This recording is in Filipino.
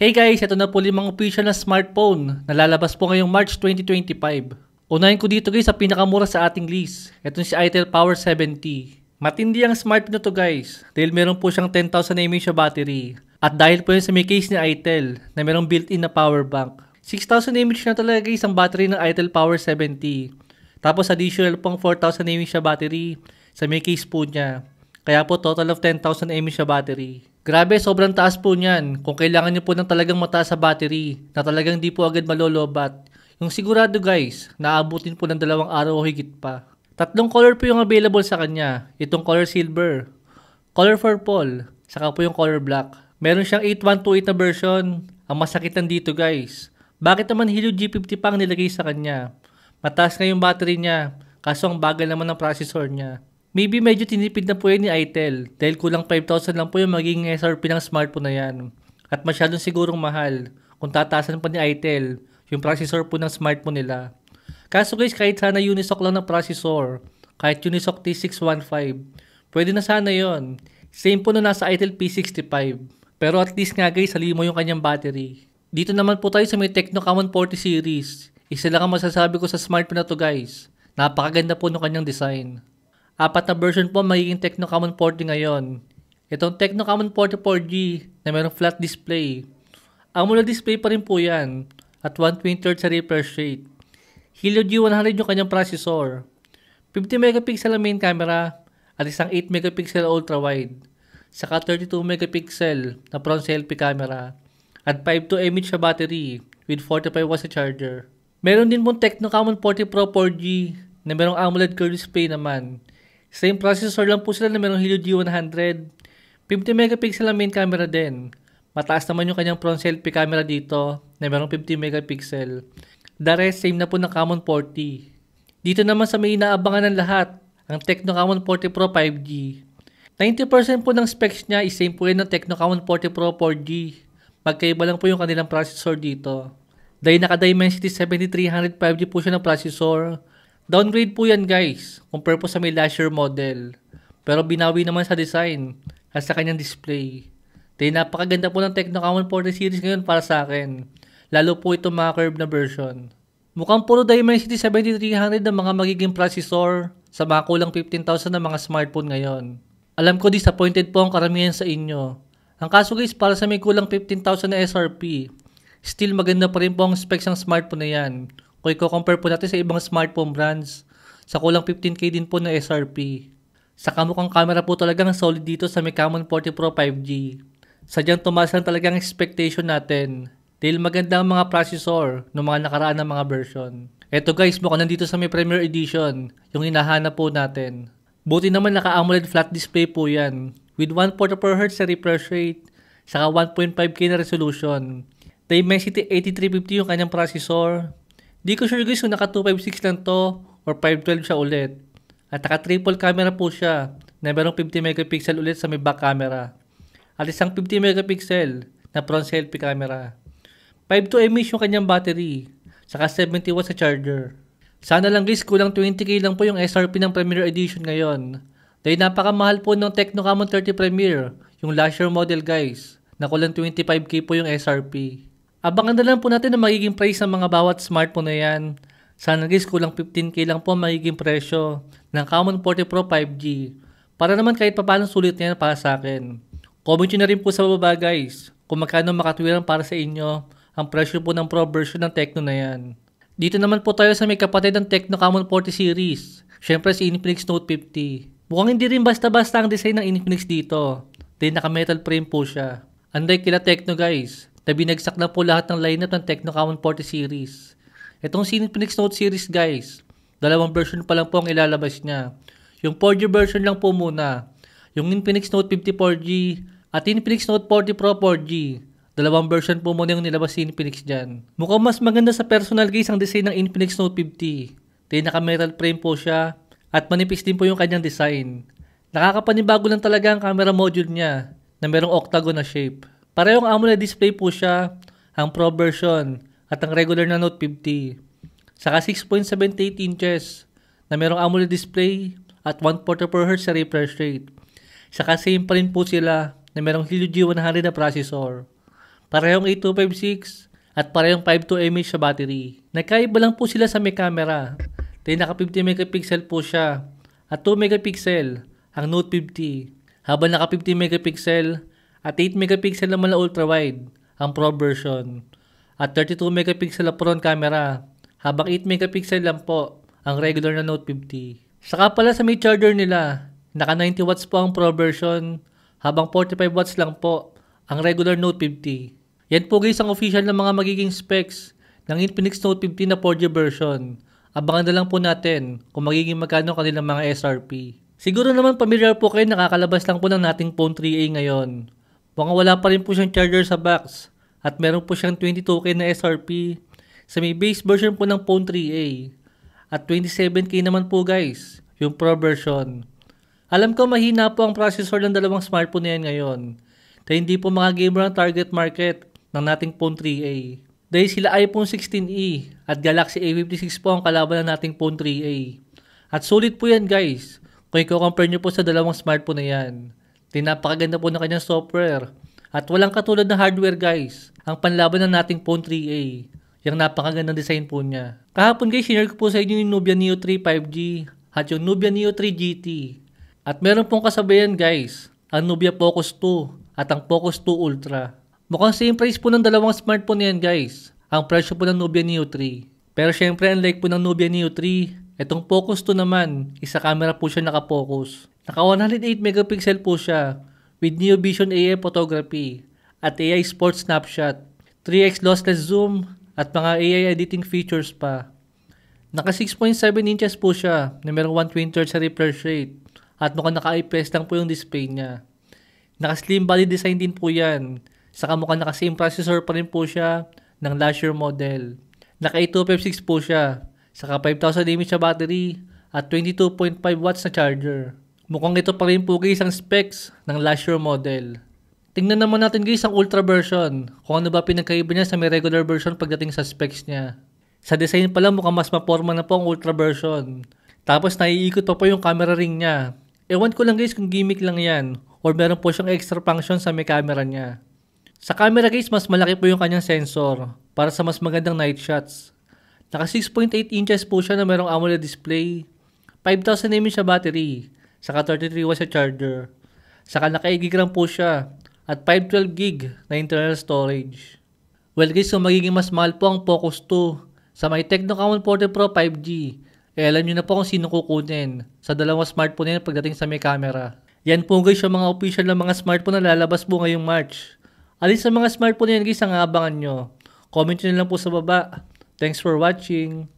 Hey guys, ito na po 5 official na smartphone na lalabas po ngayong March 2025. Unahin ko dito guys sa pinakamura sa ating list. Ito si Itel Power 70. Matindi ang smartphone na to guys dahil meron po siyang 10,000 mAh battery. At dahil po yun sa may case ni Itel na merong built-in na power bank. 6,000 mAh na talaga guys ang battery ng Itel Power 70. Tapos additional pong 4,000 mAh battery sa may case po niya. Kaya po total of 10,000 mAh battery. Grabe, sobrang taas po niyan kung kailangan niyo po ng talagang mataas sa battery na talagang di po agad malolobat. Yung sigurado guys, naabutin po ng 2 araw o higit pa. 3 color po yung available sa kanya. Itong color silver, color purple, saka po yung color black. Meron siyang 8128 na version. Ang masakitan dito guys, bakit naman Helio G50 pa ang nilagay sa kanya? Mataas nga yung battery niya, kaso ang bagal naman ng processor niya. Maybe medyo tinipid na po yan ni Itel dahil kulang 5,000 lang po yung magiging SRP ng smartphone na yan. At masyadong sigurong mahal kung tataasan pa ni Itel yung processor po ng smartphone nila. Kaso guys, kahit sana Unisoc lang na processor, kahit Unisoc T615, pwede na sana yon. Same po na nasa Itel P65. Pero at least nga guys, halimo yung kanyang battery. Dito naman po tayo sa may Tecno Camon 40 series. Isa lang ang masasabi ko sa smartphone na to guys. Napakaganda po ng kanyang design. 4 na version po magiging Tecno Camon 40 ngayon. Itong Tecno Camon 40 4G na mayroong flat display. AMOLED display pa rin po yan at 1/23 sa refresh rate. Helio G100 yung kanyang processor. 50 megapixel ang main camera at isang 8 megapixel ultra wide. Saka 32 megapixel na front selfie camera at 5,200 mAh sa battery with 45 watts sa charger. Meron din pong Tecno Camon 40 Pro 4G na mayroong AMOLED curved display naman. Same processor lang po sila na mayroong Helio G100. 50 megapixel ang main camera din. Mataas naman yung kanyang front selfie camera dito na mayroong 50 megapixel. The rest same na po ng Camon 40. Dito naman sa may inaabangan ng lahat, ang Tecno Camon 40 Pro 5G. 90% po ng specs niya is same po yun ng Tecno Camon 40 Pro 4G. Magkaiba lang po yung kanilang processor dito. Dahil naka-Dimensity 7300 5G po siya ng processor. Downgrade po yan guys, compare po sa may last year model. Pero binawi naman sa design at sa kanyang display. Dahil napakaganda po ng Tecno Camon 40 series ngayon para sa akin. Lalo po itong mga curved na version. Mukhang puro Dimensity 7300 ang mga magiging processor sa mga kulang 15,000 na mga smartphone ngayon. Alam ko disappointed po ang karamihan sa inyo. Ang kaso guys, para sa may kulang 15,000 na SRP, still maganda pa rin po ang specs ng smartphone na yan. Kung i-compare po natin sa ibang smartphone brands, sa kulang 15K din po na SRP. Sa kamukhang camera po talagang solid dito sa may Camon 40 Pro 5G. Sadyang tumaas lang talagang expectation natin dahil maganda ang mga processor ng mga nakaraan ng mga version. Eto guys, mukhang nandito sa may Premier Edition, yung hinahanap po natin. Buti naman naka-AMOLED flat display po yan, with 144Hz sa refresh rate, saka 1.5K na resolution. Dimensity 8350 yung kanyang processor. Di ko sure guys kung naka 256 lang to or 512 siya ulit. At naka triple camera po siya na mayroong 50 megapixel ulit sa may back camera. At isang 50 megapixel na front selfie camera. 5,200 mAh yung kanyang battery. Saka 70 watts sa charger. Sana lang guys kulang 20K lang po yung SRP ng Premier Edition ngayon. Dahil napakamahal po ng Tecno Camon 30 Premier, yung last year model guys, na kulang 25K po yung SRP. Abangan na lang po natin ang magiging price ng mga bawat smartphone na yan. Sana guys kulang 15K lang po ang magiging presyo ng Camon 40 Pro 5G. Para naman kahit paano sulit na yan para sa akin. Comment nyo na rin po sa baba guys kung magkano makatwiran para sa inyo ang presyo po ng Pro version ng Tecno na yan. Dito naman po tayo sa may kapatid ng Tecno Camon 40 series. Syempre si Infinix Note 50. Mukhang hindi rin basta-basta ang design ng Infinix dito. Dahil naka metal frame po siya. Unlike kila Tecno guys, na binagsak na po lahat ng lineup ng Tecno Camon 40 series. Itong Infinix Note series guys, 2 version pa lang po ang ilalabas niya. Yung 4G version lang po muna. Yung Infinix Note 50 4G at Infinix Note 40 Pro 4G. 2 version po muna yung nilabas si Infinix dyan. Mukhang mas maganda sa personal guys ang design ng Infinix Note 50. Dahil naka metal frame po siya at manipis din po yung kanyang design. Nakakapanibago lang talaga ang camera module niya na merong octagon na shape. Parehong AMOLED display po siya, ang Pro version at ang regular na Note 50. Saka 6.78 inches na merong AMOLED display at 144Hz sa refresh rate. Saka same pa rin po sila na merong Helio G100 na processor. Parehong 8256 at parehong 52 mAh sa battery. Nagkaiba lang po sila sa may camera. Dahil naka 50 megapixel po siya at 2 megapixel ang Note 50. Habang naka 50 megapixel at 8 megapixel naman na ultra-wide ang Pro version. At 32 megapixel ang front camera habang 8 megapixel lang po ang regular na Note 50. Saka pala sa may charger nila, naka 90 watts po ang Pro version habang 45 watts lang po ang regular Note 50. Yan po guys ang official na mga magiging specs ng Infinix Note 50 na 4G version. Abangan na lang po natin kung magiging magkano kanilang mga SRP. Siguro naman familiar po kayo, nakakalabas lang po ng nating Phone 3a ngayon. Mukhang wala pa rin po siyang charger sa box at meron po siyang 22K na SRP sa may base version po ng Phone 3a. At 27K naman po guys, yung Pro version. Alam ko mahina po ang processor ng dalawang smartphone na yan ngayon. Dahil hindi po mga gamer ang target market ng nating Phone 3a. Dahil sila iPhone 16e at Galaxy A56 po ang kalaban ng nating Phone 3a. At sulit po yan guys, kung i-compare nyo po sa dalawang smartphone na yan. Napakaganda po ng kanyang software. At walang katulad na hardware guys, ang panlaban ng nating Phone 3a. Yung napakagandang design po niya. Kahapon guys, share ko po sa inyo yung Nubia Neo 3 5G at yung Nubia Neo 3 GT. At meron pong kasabayan guys, ang Nubia Focus 2 at ang Focus 2 Ultra. Mukhang same price po ng dalawang smartphone na yan guys. Ang presyo po ng Nubia Neo 3. Pero syempre unlike po ng Nubia Neo 3, itong Focus 2 naman, isa camera po siya naka-focus. Naka 108 megapixel po siya with Neo Vision AI photography at AI Sports Snapshot, 3x lossless zoom at mga AI editing features pa. Naka 6.7 inches po siya na merong 120 Hz refresh rate at mukhang naka-IPS lang po yung display niya. Naka slim body design din po yan. Saka mukhang naka same processor pa rin po siya ng last year model. Naka 8256 po siya. Saka 5000 mAh sa battery at 22.5 watts na charger. Mukhang ito pa rin po guys ang specs ng last year model. Tingnan naman natin guys ang ultra version. Kung ano ba pinagkaiba niya sa may regular version pagdating sa specs niya. Sa design pala mukhang mas maporma na po ang ultra version. Tapos naiikot pa po yung camera ring niya. Ewan ko lang guys kung gimmick lang yan or meron po siyang extra function sa may camera niya. Sa camera guys, mas malaki po yung kanyang sensor para sa mas magandang night shots. Naka 6.8 inches po siya na merong AMOLED display, 5000 mAh sa battery, saka 33 watts sa charger. Saka naka 8 GB RAM po siya at 512 GB na internal storage. Well guys, kung magiging mas mahal po ang Focus 2 sa may Tecno Camon 40 Pro 5G, alam nyo na po kung sino kukunin sa dalawang smartphone na yan pagdating sa may camera. Yan po guys yung mga official na mga smartphone na lalabas po ngayong March. Alin sa mga smartphone yan guys ang abangan nyo? Comment nyo lang po sa baba. Thanks for watching.